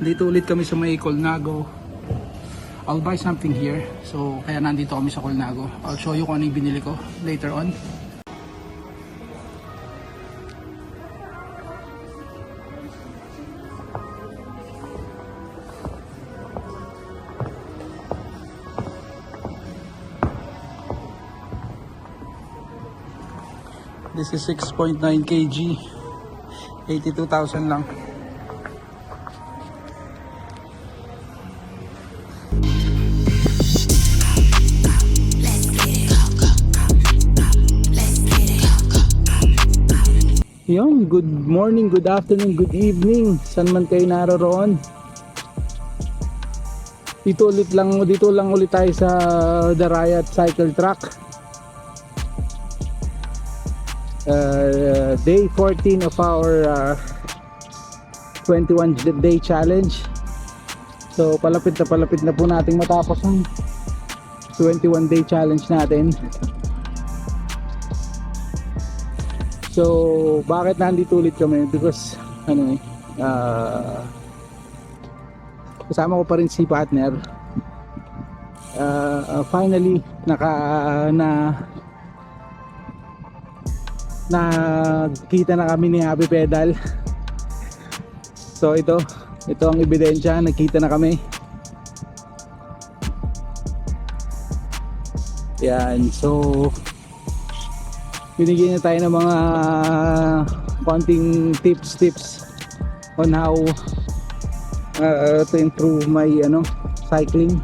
Dito ulit kami sa may Colnago. I'll buy something here. So, kaya nandito kami sa Colnago. I'll show you kung ano yung binili ko later on. This is 6.9 kg. 82,000 lang. Yun, good morning, good afternoon, good evening. Saan man kayo naroroon. Dito lang ulit tayo sa The Riot Cycle Track. Day 14 of our 21 day challenge. So palapit na po nating matapos ang 21 day challenge natin. So bakit nandito ulit kami? Because kasama ko pa rin si partner. Finally nakita na kami ni Happy Pedal. So ito ang ebidensya, nakita na kami. Yan, so binigyan niya tayo ng mga konting tips on how to improve my cycling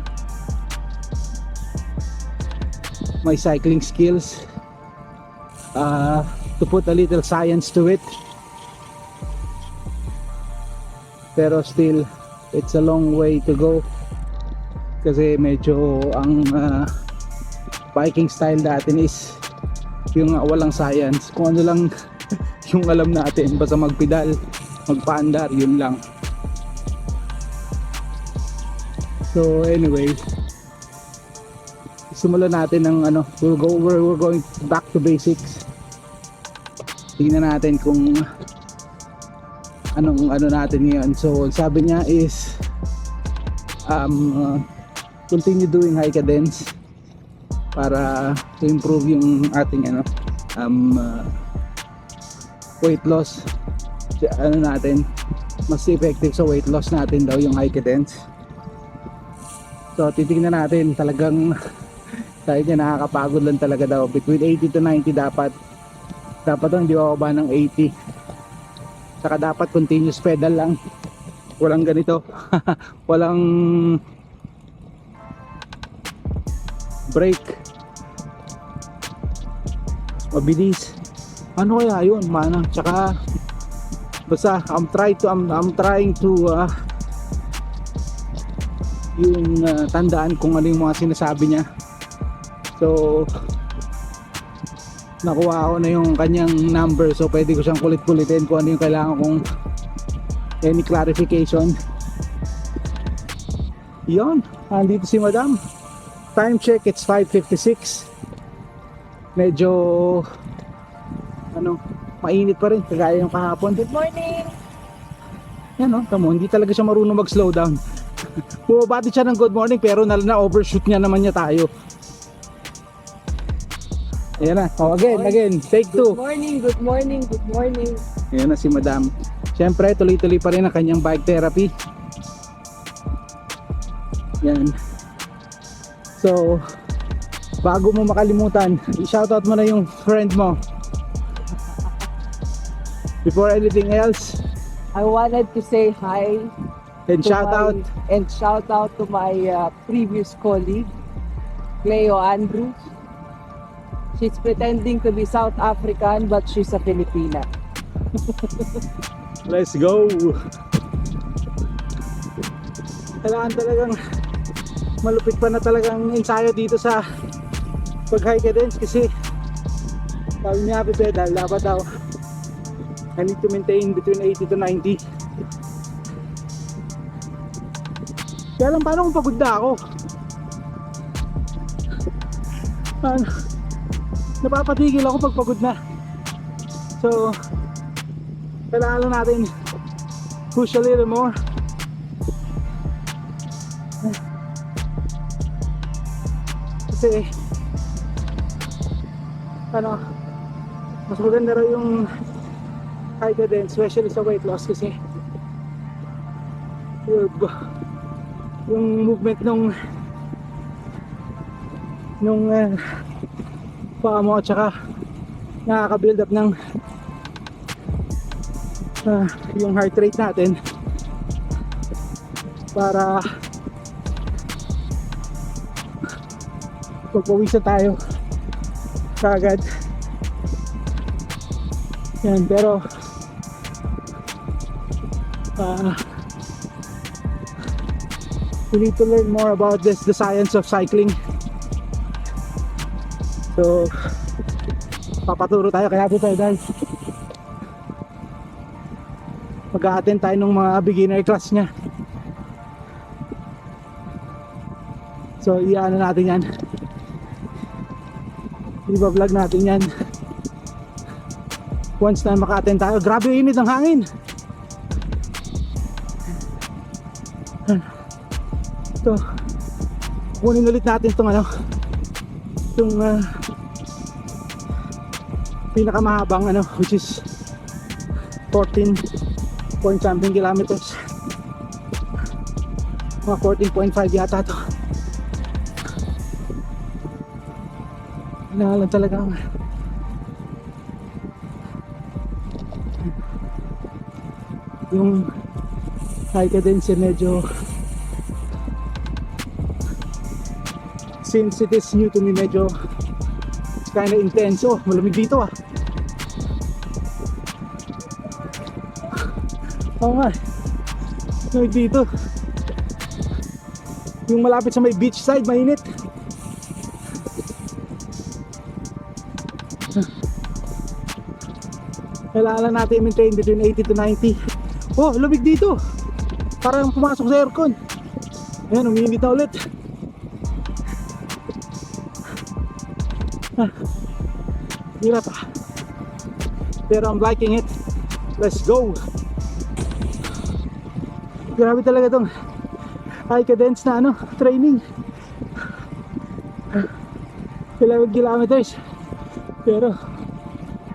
skills, to put a little science to it. Pero still it's a long way to go kasi medyo ang biking style natin is yung walang science, kung ano lang yung alam natin, basta magpedal, magpaandar, yun lang. So anyway, simulan natin ng we're going back to basics. Tingnan natin kung anong natin ngayon. So sabi niya is continue doing high cadence para to improve yung ating weight loss. Natin mas effective sa weight loss natin daw yung high cadence. So titingnan natin, talagang sabi niya nakakapagod lang talaga daw. Between 80 to 90 dapat hindi bababa ng 80. Saka dapat continuous pedal lang, walang ganito walang break, mabilis. Ano kaya yun, mana? Tsaka basta I'm trying to tandaan kung ano yung mga sinasabi niya. So nakuha ko na yung kanyang number, so pwede ko siyang kulit-kulitin kung ano yung kailangan kong any clarification. Yun, andito si Madam. Time check, it's 5:56. Medyo mainit pa rin kagaya yung kahapon. Good morning! Yan tamo, hindi talaga siya marunong mag-slow down. Bumabati siya ng good morning pero na-overshoot niya naman niya tayo. Ayan na, again, take 2. Good morning. Ayan na si Madam. Siyempre, tuloy-tuloy pa rin ang kanyang bike therapy. Yan. So, bago mo makalimutan, i-shoutout mo na yung friend mo. Before anything else, I wanted to say hi and shout out to my previous colleague, Cleo Andrews. She's pretending to be South African but she's a Filipina. Let's go. Kailangan talagang malupit pa na talagang ensayo dito sa pag high cadence kasi sabi niya Happy Pedal dapat daw I need to maintain between 80 to 90. Kaya lang paano kung pagod na ako? Napapatigil ako pag pagod na. So kailangan lang natin push a little more Kasi ano, mas maganda raw yung high cadence, especially sa weight loss kasi yung movement nung paa mo at saka nakaka-build up ng yung heart rate natin para pagpawisan tayo kagad yan. Pero we need to learn more about the science of cycling. So papaturo tayo, kaya tayo guys mag-a-attend tayo ng mga beginner class nya. So iano natin yan, i-vlog natin yan once na maka-attend tayo. Grabe yung init ng hangin. So kunin ulit natin itong pinakamahabang which is 14 point something kilometers, mga 14.5 yata to. Kailangan talagang yung high cadence medyo, since it is new to me, medyo it's kind of intense. Oh, malamig dito ah. Oo nga, malamig dito. Yung malapit sa may beach side, mainit. Kailangan natin i-maintain between 80 to 90. Oh, lamig dito. Parang pumasok sa aircon. Ayan, umiinit na ulit. Hirap ah. Pero I'm liking it. Let's go. Grabe talaga tong high cadence na training. 11 kilometers. Pero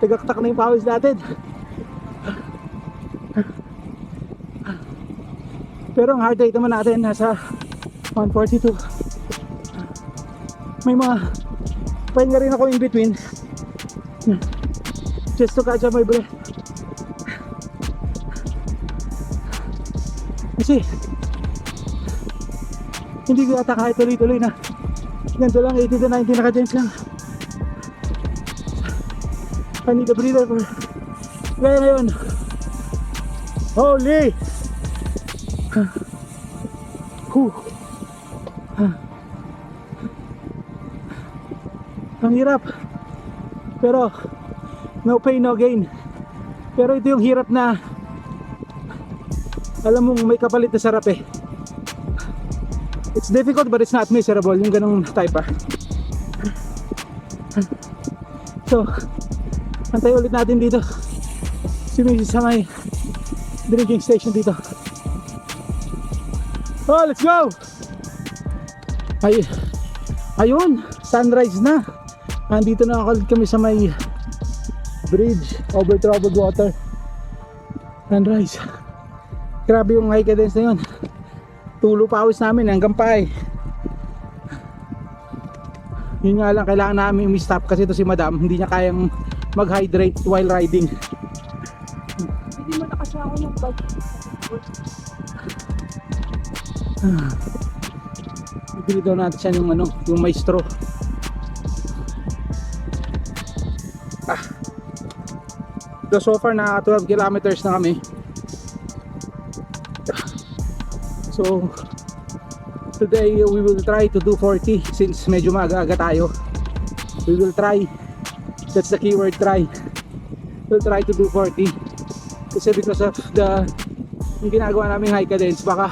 tagaktak na yung pawis natin. Pero ang heart rate naman natin nasa 142. May mga pahinga rin ako in between just to catch up my breath. Kasi hindi ko yata kahit tuloy-tuloy na ganito lang, 80 to 90 naka-dance lang. I need a breather for kaya ngayon. Holy! Ang hirap. Pero no pain, no gain. Pero ito yung hirap na alam mong may kapalit na sarap eh. It's difficult but it's not miserable. Yung ganong type ah. So antay ulit natin dito si Mrs. sa may drinking station dito. Oh, let's go! Ayun, sunrise na. Andito na kami sa may bridge over troubled water. Sunrise. Grabe yung high cadence na yun. Tulo pawis namin hanggang pae. Yun nga lang, kailangan namin i-stop kasi ito si madam, hindi niya kayang mag-hydrate while riding. Hindi mo nakasya ako ng bag. Bibili daw natin siya yung may straw. So far na 12 kilometers na kami. So today we will try to do 40 since medyo maaga-aga tayo. We will try. That's the keyword, try. We'll try to do 40. Kasi because of yung ginagawa namin high cadence, baka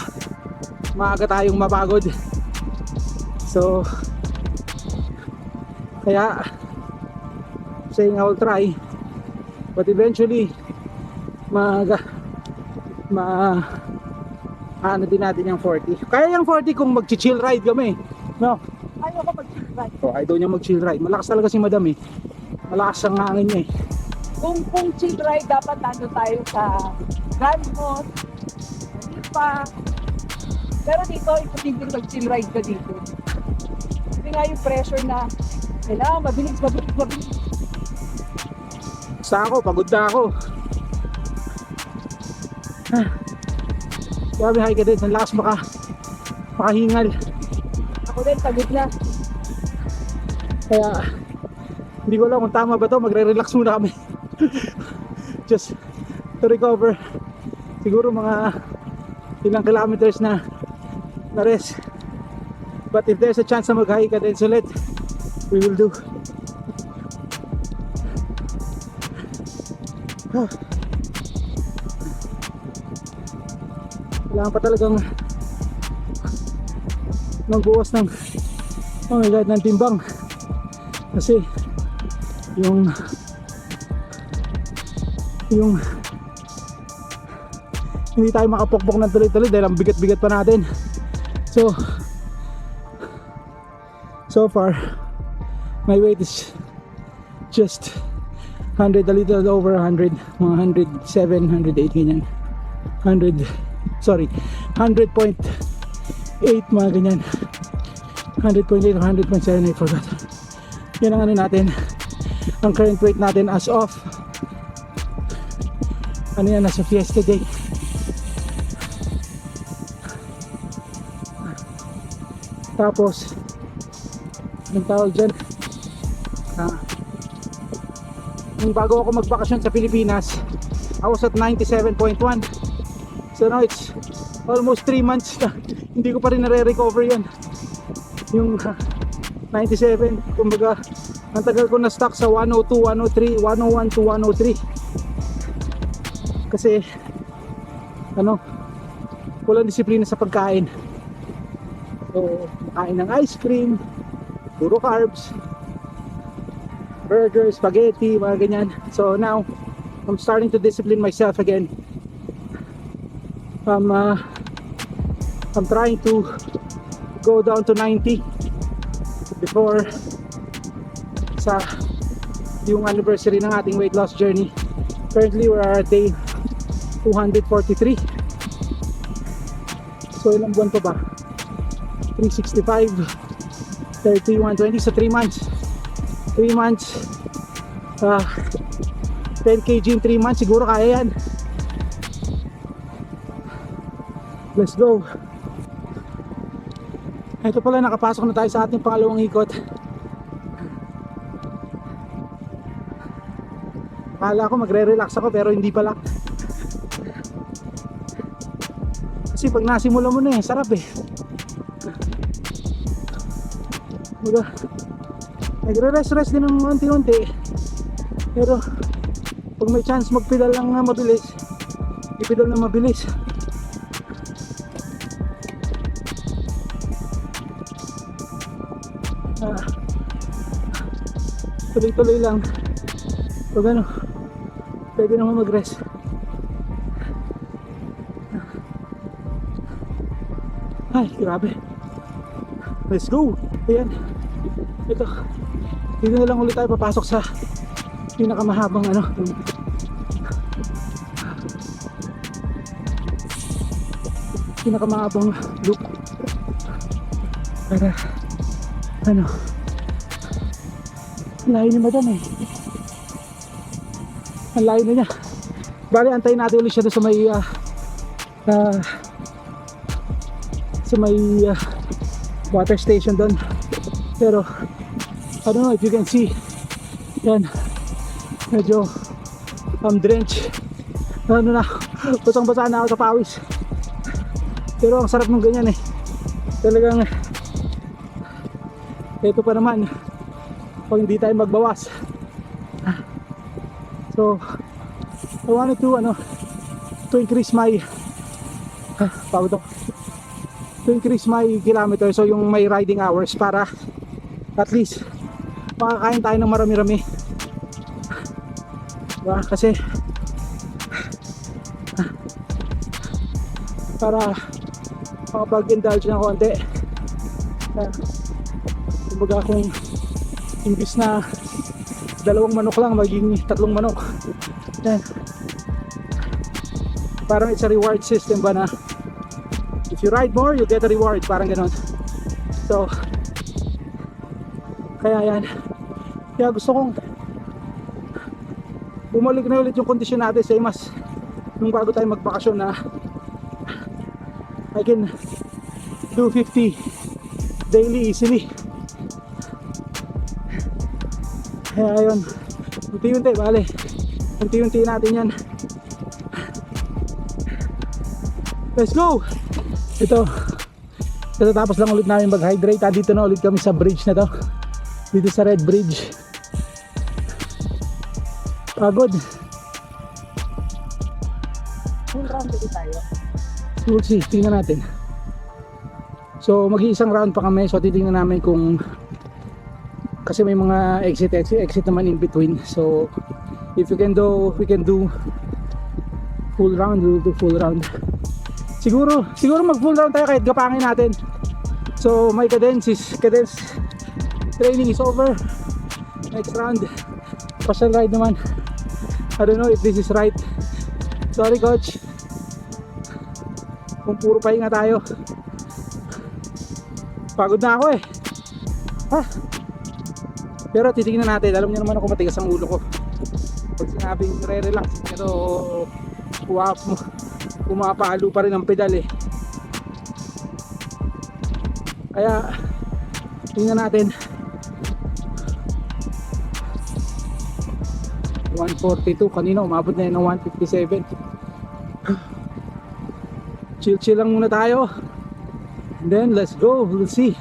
maaga tayong mapagod. So kaya saying I will try, but eventually ano din natin yung 40. Kaya yung 40 kung mag-chill ride kami, no? Ayaw ko ride. So, ayaw niya mag-chill ride. Malakas talaga si madam eh. Malakas ang hangin niya eh. Kung chill ride, dapat nando tayo sa Grand Mall, Lipa. Pero dito, imposible mag-chill ride ka dito. Kasi nga yung pressure na kailangan mabilis. Basta ako, pagod na ako. Grabe, high ka din. Ang lakas makahingal. Ako din, pagod na. Kaya, hindi ko alam kung tama ba to. Magre-relax muna kami. Just to recover. Siguro mga ilang kilometers na rest. But if there's a chance na mag-hike ka din ulit, we will do. Kailangan pa talagang magbuwas ng, oh my god, ng timbang. Kasi yung hindi tayo makapokpok ng tuloy-tuloy dahil ang bigat-bigat pa natin. So far my weight is just 100, a little over 100, mga 107, 108 ganyan. 100.8 mga ganyan. 100.8 or 100.7, I forgot. Yan ang ano natin, ang current weight natin as of ano yan, as of yesterday. Tapos yung tawag dyan, yung bago ako magbakasyon sa Pilipinas, I was at 97.1. So now it's almost 3 months na hindi ko pa rin nare-recover yan. Yung 97, kumbaga ang tagal ko na stuck sa 102, 103, 101 to 103. Kasi ano, walang disiplina sa pagkain. So, kain ng ice cream, puro carbs, burger, spaghetti, mga ganyan. So now, I'm starting to discipline myself again. I'm trying to go down to 90 before sa yung anniversary ng ating weight loss journey. Currently, we're at day 243. So, ilang buwan pa ba? 365, 30, 120. So 3 months 10 kg in 3 months, siguro kaya yan. Let's go. Ito pala, nakapasok na tayo sa ating pangalawang ikot. Akala ko magre-relax ako pero hindi pala. Kasi pag nasimula mo na sarap eh. Nagre-rest din ng unti-unti, pero pag may chance magpedal lang na mabilis, ipedal na mabilis. Tuloy-tuloy lang. Pag ano, pwede naman mag-rest. Ay, grabe. Let's go. Ayan. Ito. Dito na lang ulit tayo papasok sa pinakamahabang ano. Pinakamahabang loop. Para ano. Ang layo ni madam eh. Ang layo na niya. Bali, antayin natin ulit siya doon sa may water station doon. Pero I don't know if you can see, yan, medyo drenched, ano na, basang-basa na ako sa pawis. Pero ang sarap ng ganyan eh, talagang ito pa naman pag hindi tayo magbawas. So I wanted to increase my kilometers, so yung may riding hours, para at least makakain tayo ng marami-rami, diba? Kasi para makapag-indulge ng konti. Kumbaga kung imbis na 2 manok lang, magiging 3 manok. Yan. Parang it's a reward system ba na if you ride more, you get a reward. Parang ganon. So, kaya yan. Kaya gusto kong bumalik na ulit yung kondisyon natin, same as nung bago tayo magbakasyon na I can do 50 daily easily. Kaya yun, unti-unti, bale, unti-unti natin yan. Let's go! Ito, tapos lang ulit namin mag-hydrate. Dito na ulit kami sa bridge na to, dito sa Red Bridge. Pagod. Full round ulit tayo. We'll see, tingnan natin. So mag-iisang round pa kami, so titingnan namin kung, kasi may mga exit naman in between. So if we can do full round, we'll do full round. Siguro mag full round tayo kahit gapangin natin. So my cadence training is over. Next round, partial ride naman. I don't know if this is right. Sorry coach, kung puro pahinga tayo. Pagod na ako eh. Pero titingnan natin. Alam niyo naman ako, matigas ang ulo ko pag sinabing re-relax, pero pumapalo pa rin ang pedal eh. Kaya tingnan natin. 142, kanina umabot na yun ng 157. Chill lang muna tayo, and then let's go, we'll see.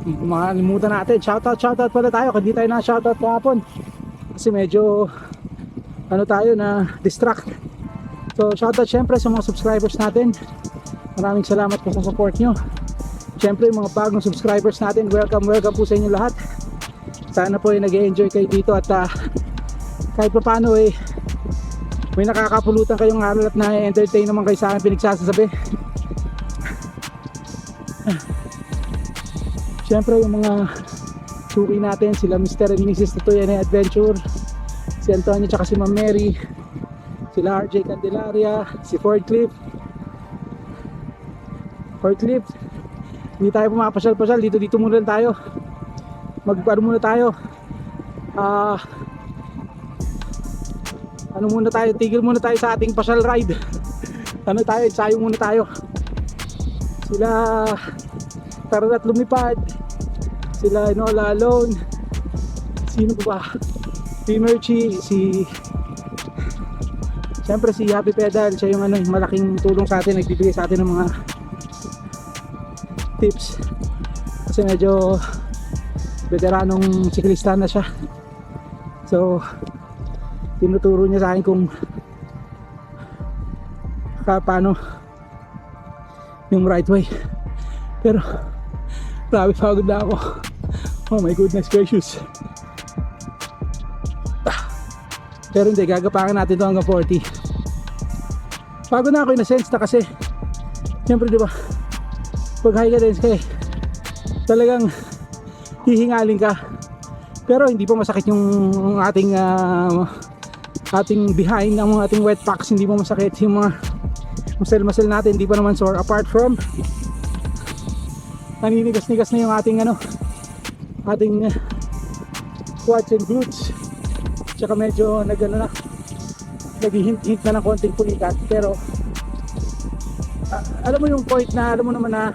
Makalimutan natin, shoutout pala tayo, hindi tayo na shoutout kahapon kasi medyo tayo na distract. So shoutout syempre sa mga subscribers natin, maraming salamat po sa support nyo. Syempre yung mga bagong subscribers natin, welcome po sa inyo lahat. Sana po nag-enjoy kayo dito at kahit pa paano may nakakapulutan kayong aral at na-entertain naman kayo sa akin pinagsasabi. Siyempre yung mga suki natin, sila Mr. and Mrs. Tutoyan Adventure, si Antonio tsaka si Ma'am Mary, sila RJ Candelaria, si Ford Cliff. Hindi tayo pumapasyal-pasyal, dito muna lang tayo. Muna tayo. Tigil muna tayo sa ating pasyal ride. Ensayo muna tayo. Sila Tara at Lumipad, sila Enola Alone, sino ba? Si Merchie, siyempre si Happy Pedal, siya yung malaking tulong sa atin, nagbibigay sa atin ng mga tips. Kasi medyo veteranong siklista na siya. So tinuturo niya sa akin kung paano yung right way. Pero grabe, pagod na ako. Oh my goodness gracious. Pero hindi, gagapakan natin ito hanggang 40. Pagod na ako in a sense na kasi siyempre diba, pag high cadence ka talagang hihingalin ka. Pero hindi pa masakit yung ating behind, ang ating wet packs, hindi pa masakit yung mga muscle natin, hindi pa naman sore, apart from naninigas-nigas na yung ating quads and glutes, tsaka medyo naghihint na ng konting pulikat. Pero alam mo yung point na alam mo naman na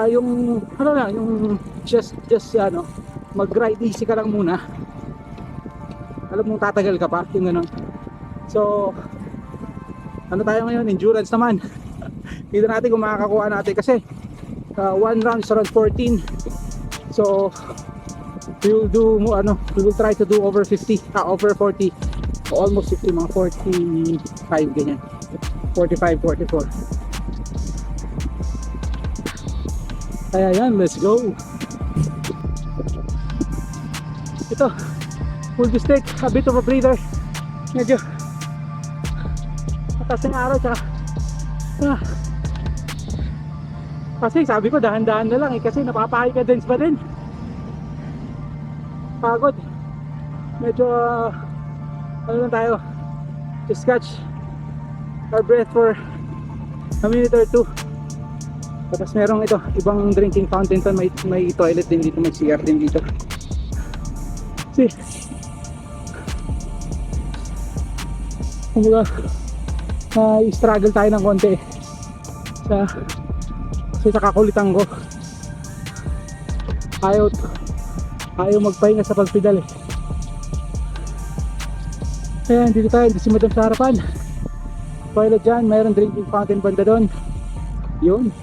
yung just mag-ride easy ka lang muna, alam mong tatagal ka pa yung gano'n. So tayo ngayon, endurance naman. Kita natin kung makakakuha natin kasi one round is around 14. So we will try to do over 50, over 40, almost 50, mga 45 ganyan, 45, 44. Kaya yan, let's go. Ito, we'll just take a bit of a breather. Medyo mataas ng araw, tsaka Kasi sabi ko dahan-dahan na lang eh, kasi napapahika-dense pa din. Pagod. Medyo ano lang tayo, just catch our breath for a minute or two. Tapos merong ito, ibang drinking fountain to, may toilet din dito, may CR din dito. See, kumbaga struggle tayo ng konti kasi sa kakulitan ko, ayaw magpahinga sa pagpedal eh. Ayan, dito tayo, dito si Madam sa harapan. Toilet dyan, mayroong drinking fountain banda doon. Yun,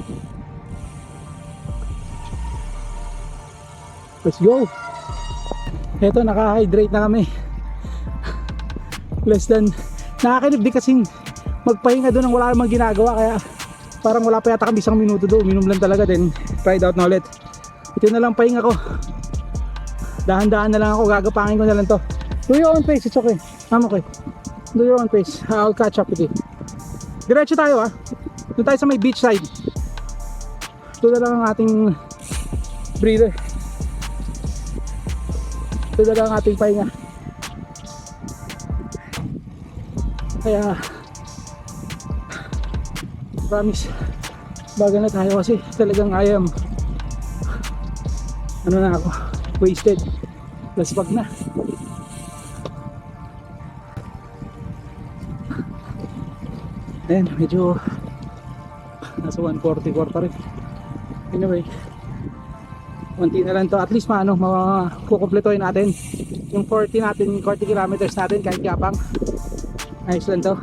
let's go. Eto, naka-hydrate na kami. Less than, nakakinip din kasing magpahinga doon ang wala namang ginagawa, kaya parang wala pa yata kami isang minuto doon. Uminom lang talaga, then tried out na ulit. Ito na lang pahinga ko, dahan-dahan na lang ako, gagapangin ko na lang to. Do your own pace, it's okay. I'm okay. Do your own pace, I'll catch up with you. Diretso tayo ha, doon tayo sa may beach side. Ito na lang ang ating breather. Ito na lang ang ating pahinga. Kaya promise, bagal na tayo kasi talagang I am ano na ako, wasted. Laspag na. Then medyo nasa 144 pa rin. Anyway, konti na lang to, at least makukumpletuhin natin yung 40 kilometers natin kahit kapang. Ayos lang to.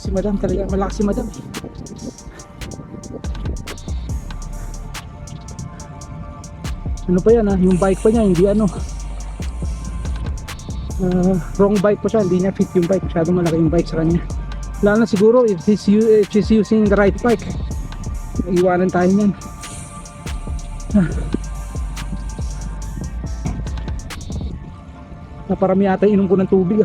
Si Madam, talagang malakas si Madam. Ano pa yan ha, yung bike pa niya hindi wrong bike pa siya, hindi niya fit yung bike, masyadong malaki yung bike sa kanya. Lalo na siguro if she's using the right bike, iwanan tayo niyan. Naparami yata inom ko ng tubig.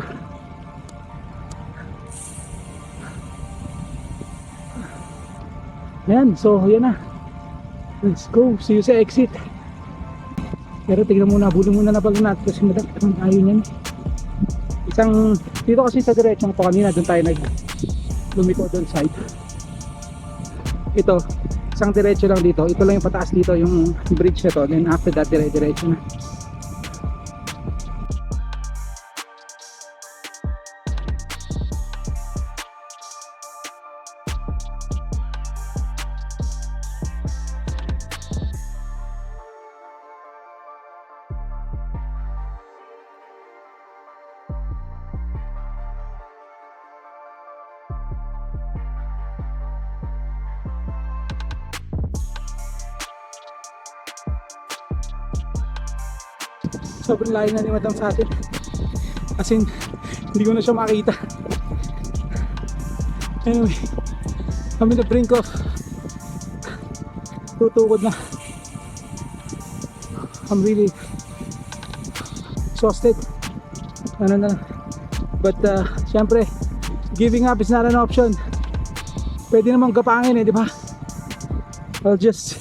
Ayan, so yan na, let's go, see you sa exit. Pero tignan muna, bulong muna na pala natin kasi Madam, ayaw niyan. Dito kasi sa diretsong pa kanina, doon tayo lumiko doon side. Ito, isang diretso lang dito, ito lang yung pataas dito, yung bridge na to, then after that diretso na. Sobrang layo na ni Madam sa atin, as in hindi ko na siya makita. Anyway, kami na brink of tutukod na. I'm really exhausted. But syempre, giving up is not an option. Pwede namang gapangin eh, di ba? I'll just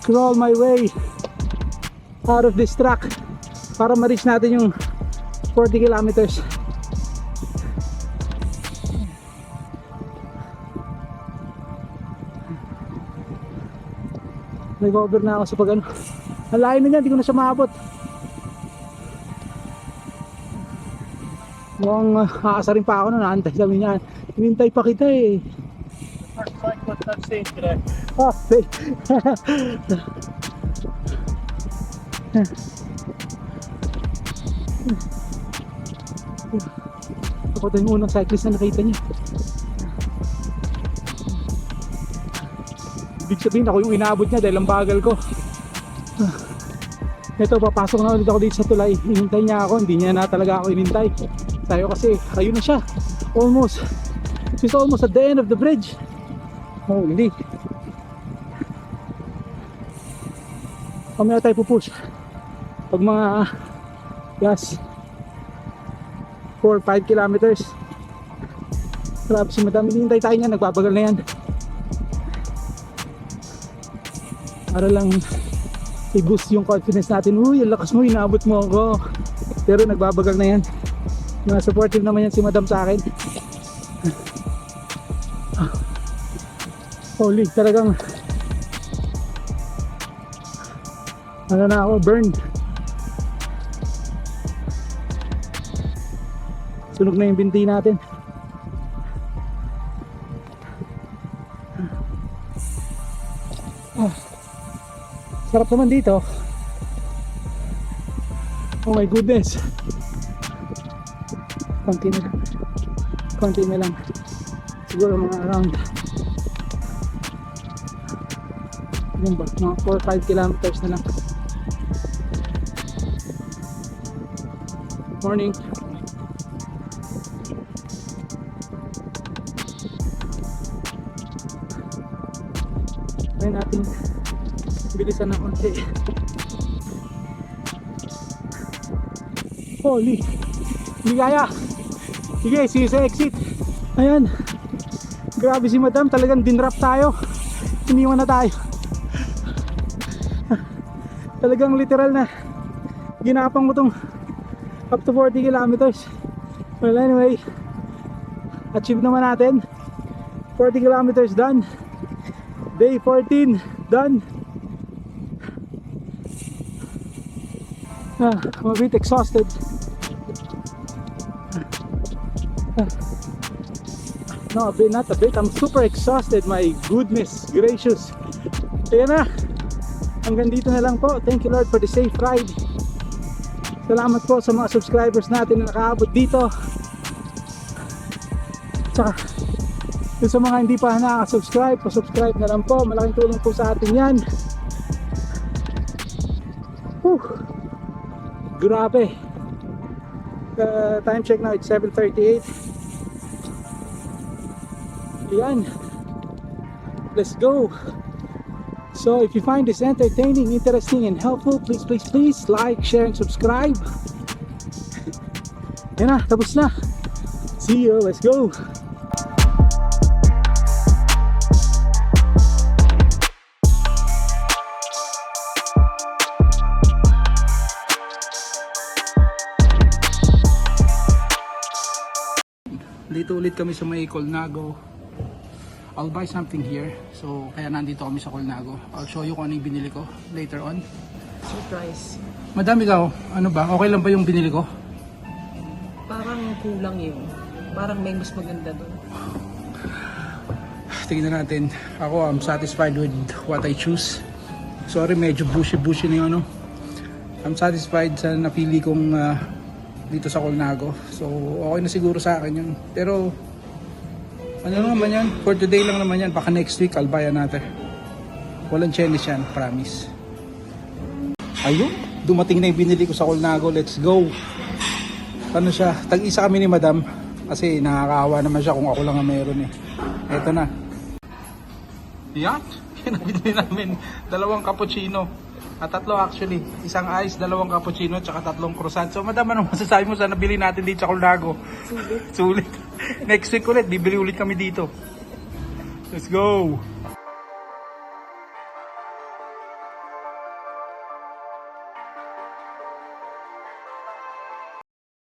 crawl my way out of this track para ma-reach natin yung 40 kilometers. Nag-over na ako sa pag ang layo na niya, hindi ko na siya maabot. Mukhang aasarin pa ako na, naantay sabi niya, hinintay pa kita eh. First cyclist I've seen today. Oh, hey. Ako tayo yung unang cyclist na nakita niya. Ibig sabihin ako yung inaabot niya dahil ang bagal ko. Ito, papasok na ulit ako dito sa tulay. Inintay niya ako, hindi niya na talaga ako inintay. Tayo kasi, ayun na siya. Almost. She's almost at the end of the bridge. Holy. Kamaya tayo pupush. Pag mga last 4-5 kilometers. Grabe si Madam, hinihintay tayo niya, nagbabagal na yan. para lang i-boost yung confidence natin. Uy, ang lakas mo, inaabot mo ako. Pero nagbabagal na yan. Supportive naman yan si madam sa akin. Holy, talagang ano na ako, burn. Sunog na yung binti natin. Sarap naman dito. Oh my goodness. Konti na lang. Konti na lang. Siguro mga around yung ba, mga 4-5 kilometers na lang. Morning. Try natin bilisan ng konti. Holy, hindi kaya. Sige, see you sa exit. Ayan, grabe si madam, talagang dinrap tayo, iniwan na tayo. Talagang literal na ginapang mo tong up to 40 kilometers. Well anyway, achieve naman natin. 40 kilometers done. Day 14 done. I'm a bit exhausted. No, not a bit. I'm super exhausted. My goodness gracious. Ayan na. Hanggang dito na lang po. Thank you Lord for the safe ride. Salamat po sa mga subscribers natin na nakaabot dito. Tsaka dun sa mga hindi pa nakaka-subscribe, pa-subscribe na lang po. Malaking tulong po sa atin yan. Whew. Grabe. Time check now, it's 7:38. Ayan. Let's go. So if you find this entertaining, interesting, and helpful, please like, share, and subscribe. Yan na, tapos na. See you, let's go. Dito ulit kami sa may Colnago. I'll buy something here. So kaya nandito kami sa Colnago. I'll show you kung ano yung binili ko later on. Surprise. Madam, ikaw, ano ba? Okay lang ba yung binili ko? Parang kulang yun. Parang may mas maganda doon. Tingnan natin. Ako, I'm satisfied with what I choose. Sorry, medyo bushy na yung ano. I'm satisfied sa napili kong dito sa Colnago. So okay na siguro sa akin yun. Pero ano naman yan, for today lang naman yan. Baka next week I'll buy another. Walang challenge yan, promise. Ayun, dumating na yung binili ko sa Colnago. Let's go. Ano siya, tag-isa kami ni madam. Kasi nakakaawa naman siya kung ako lang ang meron eh. Eto na. Yan, pinabili namin 2 cappuccino. At 3 actually, 1 ice, 2 cappuccino, tsaka 3 croissant. So madam, ano masasabi mo sa nabili natin dito sa Colnago? Sulit. Next week ulit, bibili ulit kami dito. Let's go!